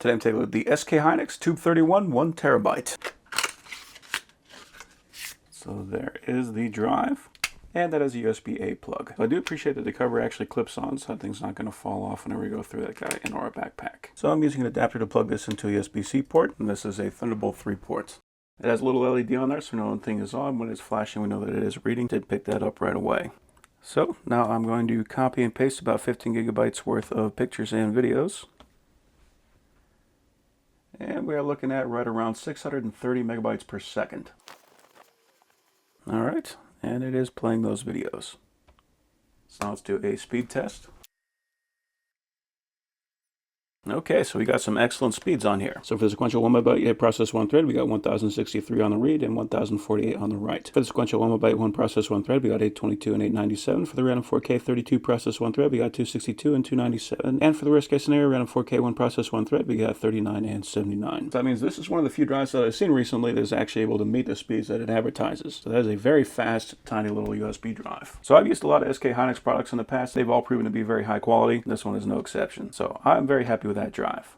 Today I'm taking a look at the SK Hynix Tube 31 1 terabyte. So there is the drive, and that is a USB-A plug. So I do appreciate that the cover actually clips on, so that thing's not going to fall off whenever we go through that guy in our backpack. So I'm using an adapter to plug this into a USB-C port, and this is a Thunderbolt 3 port. It has a little LED on there, so we know when the thing is on. When it's flashing, we know that it is reading. Did pick that up right away. So now I'm going to copy and paste about 15 gigabytes worth of pictures and videos. And we are looking at right around 630 megabytes per second. Alright, and it is playing those videos. So now let's do a speed test. Okay, so we got some excellent speeds on here. So for the sequential 1 megabyte process 1 thread, we got 1063 on the read and 1048 on the write. For the sequential 1 megabyte 1 process 1 thread, we got 822 and 897. For the random 4K 32 process 1 thread, we got 262 and 297. And for the worst case scenario, random 4K 1 process 1 thread, we got 39 and 79. So that means this is one of the few drives that I've seen recently that is actually able to meet the speeds that it advertises. So that is a very fast, tiny little USB drive. So I've used a lot of SK Hynix products in the past. They've all proven to be very high quality. This one is no exception. So I'm very happy with that drive.